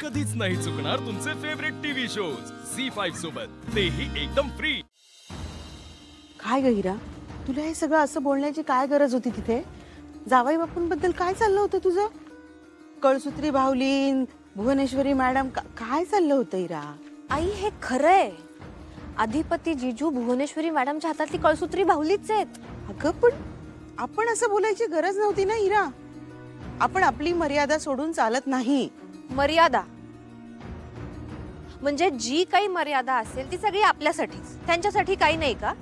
कधीच नाही चुकणार तुमचे फेवरेट टीव्ही शोज झी5 सोबत, तेही एकदम फ्री। काय ग हिरा, तुला हे सगळं असं बोलण्याची काय गरज होती तिथे? जावई बापूंबद्दल काय चाललं होतं तुझं? कळसूत्री भावलीन, भुवनेश्वरी मॅडम, काय चाललं होतं हिरा? आई हे खरंय, अधिपती जिजू भुवनेश्वरी मॅडमच्या हातातली कळसूत्री भावलीच आहेत। अगं पण आपण असं बोलायची गरज नव्हती ना हिरा। आपण आपली मर्यादा सोडून चालत नाही। मर्यादा म्हणजे जी काही मर्यादा असेल ती सगळी आपल्यासाठीच, त्यांच्यासाठी काही नाही का?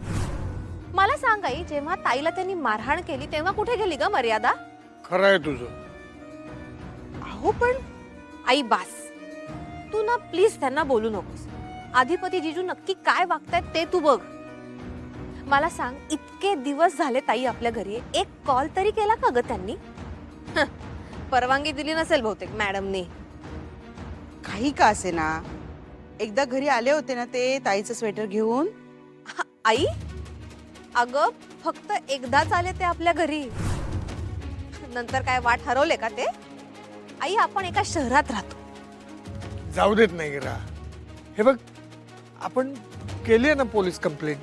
मला सांग आई, जेव्हा ताईला त्यांनी मारहाण केली तेव्हा कुठे गेली ग मर्यादा? खरं आहे तुझं। अहो पण आई बास, तू ना प्लीज त्यांना बोलू नकोस। अधिपती जिजू नक्की काय वागतायत ते तू बघ। मला सांग, इतके दिवस झाले ताई आपल्या घरी, एक कॉल तरी केला का ग त्यांनी? परवानगी दिली नसेल बहुतेक मॅडमनी। काही का असे ना, एकदा घरी आले होते ना ते ताईचं स्वेटर घेऊन। आई अगं, फक्त एकदाच आले ते आपल्या घरी, नंतर काय वाट हरवले का ते? आई आपण एका शहरात राहतो। जाऊ देत नाही रा। हे बघ, आपण केली ना पोलीस कंप्लेंट,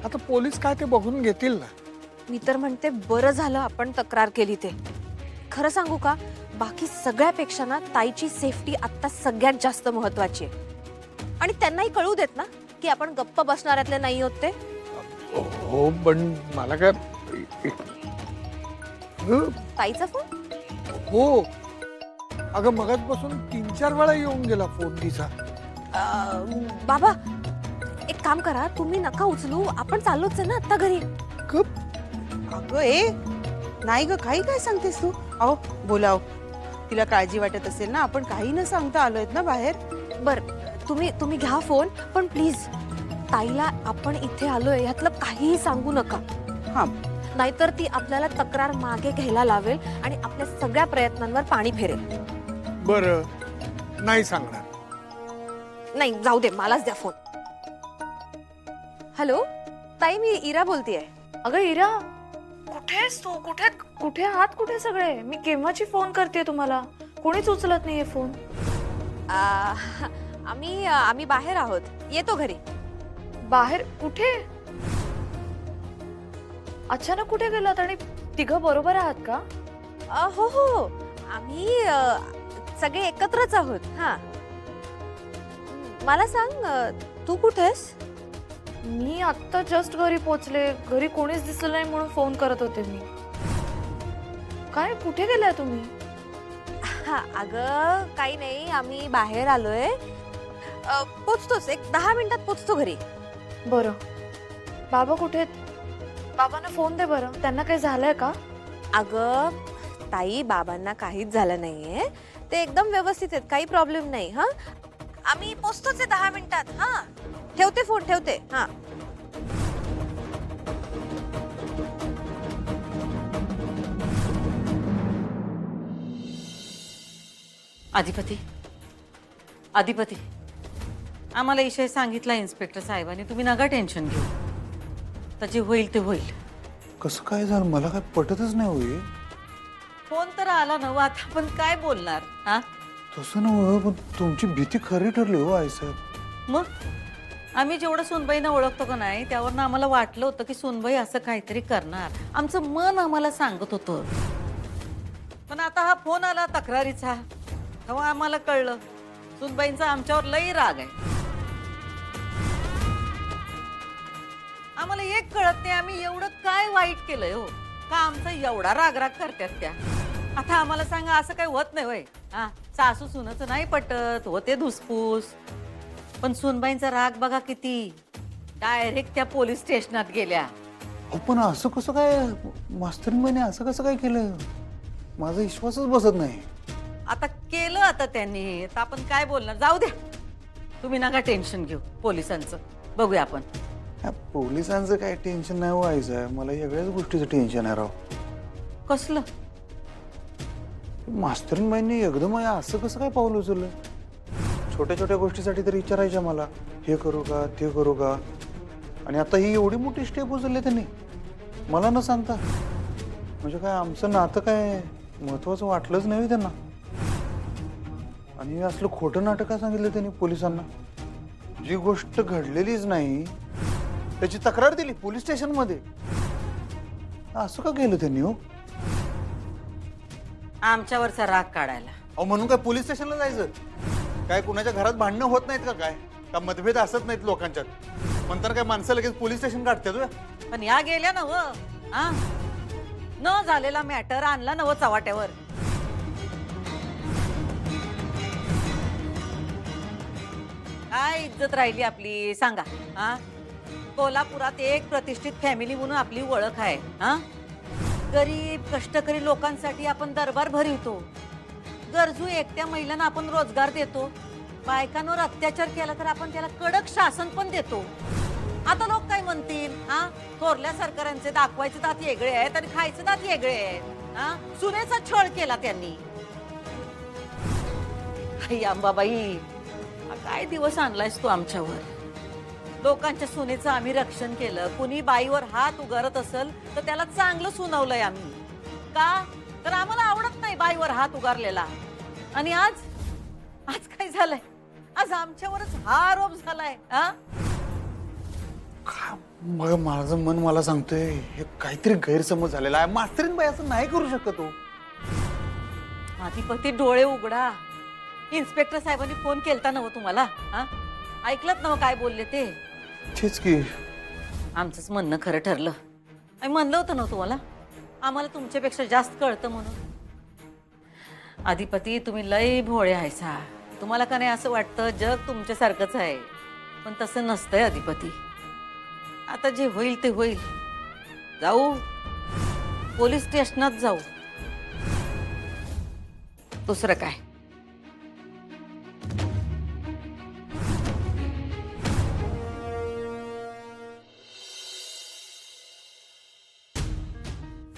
आता पोलीस काय ते बघून घेतील ना। मी तर म्हणते बरं झालं आपण तक्रार केली ते। खरं सांगू का, बाकी सगळ्यापेक्षा ना ताईची सेफ्टी आता सगळ्यात जास्त महत्वाची आहे। आणि त्यांनाही कळू देत ना की आपण गप्प बसणाऱ्यातले नाही होत ते। हो पण मला काय ताईचा फोन? हो अगं, मगाचपासून 3-4 वेळा येऊन गेला फोन तिचा। बाबा एक काम करा, तुम्ही नका उचलू, आपण चाललोच आहे ना आता घरी। अगं ए, नाही ग, काही काय सांगतेस तू? अहो बोलाव, तिला काळजी वाटत असेल ना, आपण काही न सांगता आलोय ना बाहेर। बर, तुम्ही घ्या फोन, पण प्लीज ताईला आपण इथे आलोय यातलं काहीही सांगू नका। हा, नाहीतर ती आपल्याला तक्रार मागे घ्यायला लावेल आणि आपल्या सगळ्या प्रयत्नांवर पाणी फेरेल। बरं, नाही सांगणार। नाही जाऊ दे, मलाच द्या फोन। हॅलो ताई, मी इरा बोलतेय। अगं इरा, कुठेस तू? कुठे आहात? कुठे सगळे? मी केव्हाची फोन करते तुम्हाला, कोणीच उचलत नाहीये फोन। आम्ही बाहेर आहोत, येतो घरी। बाहेर कुठे? अचानक कुठे गेलात? आणि तिघं बरोबर आहात का? हो हो, आम्ही सगळे एकत्रच आहोत। हा, मला सांग, तू कुठेस? मी आत्ता जस्ट घरी पोहोचले, घरी कोणीच दिसलं नाही म्हणून फोन करत होते मी। काय, कुठे गेलाय तुम्ही? हा अगं काही नाही, आम्ही बाहेर आलोय, पोचतोच, एक 10 मिनिटात पोचतो घरी। बरं, बाबा कुठे आहेत? बाबांना फोन दे बरं, त्यांना काही झालंय का? अगं ताई, बाबांना काहीच झालं नाहीये, ते एकदम व्यवस्थित आहेत, काही प्रॉब्लेम नाही। हा, आम्ही पोचतोच आहे 10 मिनिटात। हा, ठेवते फोन, ठेवते। हा, अधिपती, अधिपती, आम्हाला विषय सांगितला इन्स्पेक्टर साहेबांनी, तुम्ही नका टेन्शन घेऊ, तर जे होईल ते होईल। कसं काय झालं, मला काय पटतच नाही होई। फोन तर आला ना, आता आपण काय बोलणार? हा, तसं नव्हतं, पण तुमची भीती खरी ठरली हो आई साहेब। मग आम्ही जेवढं सुनबाईंना ओळखतो का नाही, त्यावरनं आम्हाला वाटलं होतं की सुनबाई असं काहीतरी करणार, आमचं मन आम्हाला सांगत होतं। पण आता हा फोन आला तक्रारीचा, तेव्हा आम्हाला कळलं सुनबाईंचा आमच्यावर लई राग आहे। आम्हाला एक कळत नाही, आम्ही एवढं काय वाईट केलंय हो का आमचा एवढा राग करतात त्या? आता आम्हाला सांगा, असं काही होत नाही होय? हा, सासू सुनाचं नाही पटत, होते धुसफूस, पण सुनबाईंचा राग बघा किती, डायरेक्ट त्या पोलीस स्टेशनात गेल्या। अहो पण असं कसं काय, मास्तरीबाईने असं कसं काय केलं? माझा विश्वासच बसत नाही। आता केलं आता त्यांनी, तर आपण काय बोलणार? जाऊ द्या, तुम्ही नका टेन्शन घेऊ पोलिसांचं, बघूया आपण। पोलिसांचं काय टेन्शन नाही हो आई साहेब, मला वेगळ्याच गोष्टीचं टेन्शन आहे राव। कसलं? मास्तरीबाईंनी एकदम असं कसं काय पाऊल उचललं? छोट्या छोट्या गोष्टीसाठी तरी विचारायच्या मला, हे करू का ते करू का, आणि आता ही एवढी मोठी स्टेप उचलली त्यांनी मला न सांगता। म्हणजे काय आमचं नातं काय महत्वाचं वाटलंच नाही त्यांना? आणि हे असलं खोटं नाटक का सांगितलं त्यांनी पोलिसांना? जी गोष्ट घडलेलीच नाही त्याची तक्रार दिली पोलीस स्टेशन मध्ये. असं का केलं त्यांनी हो? आमच्यावरचा राग काढायला. अहो म्हणून काय पोलीस स्टेशनला जायचं? काय कुणाच्या घरात भांडणं होत नाहीत का? काय का मतभेद असत नाहीत लोकांच्यात? म्हणताना काय माणसं लगेच पोलीस स्टेशन काढतात होय? पण या गेल्या ना व हा न झालेला मॅटर आणला ना व चव्हाट्यावर. काय इज्जत राहिली आपली सांगा? हा कोल्हापुरात एक प्रतिष्ठित फॅमिली म्हणून आपली ओळख आहे. हा गरीब कष्टकरी लोकांसाठी आपण दरबार भरवतो. गरजू एकट्या महिलांना आपण रोजगार देतो. बायकांवर अत्याचार केला तर आपण त्याला कडक शासन पण देतो. आता लोक काय म्हणतील? हा थोरल्या सरकारांचे दाखवायचे दात वेगळे आहेत आणि खायचे दात वेगळे आहेत. हा सुनेचा छळ केला त्यांनी. आई अंबाबाई, हा काय दिवस आणलायस तू आमच्यावर? लोकांच्या सुनेचं आम्ही रक्षण केलं. कुणी बाईवर हात उगारत असेल तर त्याला चांगलं सुनावलंय आम्ही. का तर आम्हाला आवडत नाही बाईवर हात उगारलेला. आणि आज आज काय झालंय? आज आमच्यावरच हा आरोप झालाय. हा मग माझं मन मला सांगतोय हे काहीतरी गैरसमज झालेला आहे. मास्तरीन बाई असं नाही करू शकत हो. अधिपती डोळे उघडा. इन्स्पेक्टर साहेबांनी फोन केलता ना हो तुम्हाला? हा ऐकलत ना हो काय बोलले ते? तेच की आमचंच म्हणणं खरं ठरलं. आम्ही म्हणलं होतं ना तुम्हाला आम्हाला तुमच्यापेक्षा जास्त कळतं म्हणून. अधिपती तुम्ही लय भोळे आहेसा. तुम्हाला का नाही असं वाटतं जग तुमच्यासारखंच आहे, पण तसं नसतंय अधिपती. आता जे होईल ते होईल. जाऊ पोलीस स्टेशनात जाऊ. दुसरं काय?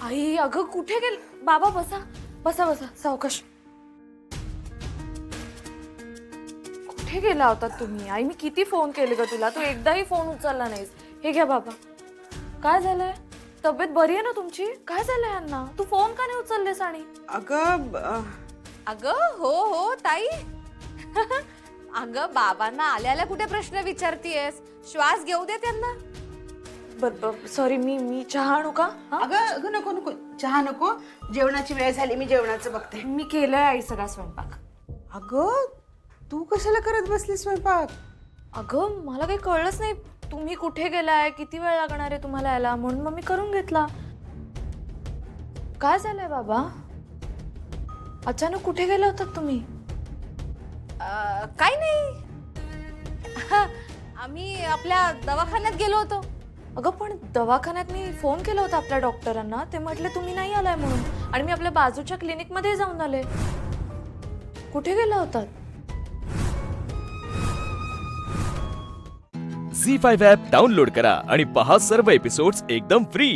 आई अगं कुठे गेल? बाबा बसा बसा बसा सावकाश. कुठे गेला होता तुम्ही? आई मी किती फोन केले ग तुला, तू एकदाही फोन उचलला नाहीस. हे घ्या बाबा. काय झालंय? तब्येत बरी आहे ना तुमची? काय झालंय यांना? तू फोन का नाही उचललेस? आणि अगं अगं हो हो ताई. अगं बाबांना आल्या आल्या कुठे प्रश्न विचारतीयस? श्वास घेऊ दे त्यांना. बर सॉरी. मी चहा आणू का? हा? अगं नको नको, चहा नको. जेवणाची वेळ झाली, मी जेवणाचं बघते. मी केलंय आई सगळा स्वयंपाक. अगं तू कशाला करत बसली स्वयंपाक? अगं मला काही कळलंच नाही तुम्ही कुठे गेलाय, किती वेळ लागणार आहे तुम्हाला यायला, म्हणून मग मी करून घेतला. काय झालंय बाबा? अचानक कुठे गेला होतात तुम्ही? काय नाही. आम्ही आपल्या दवाखान्यात गेलो होतो. अगं पण दवाखान्यात मी फोन केला होता आपल्या डॉक्टरांना. ते म्हटले तुम्ही नाही आलाय म्हणून. आणि मी आपल्या बाजूच्या क्लिनिक मध्ये जाऊन आले. कुठे गेला होतात? झी5 ॲप डाउनलोड करा आणि पहा सर्व एपिसोड्स एकदम फ्री.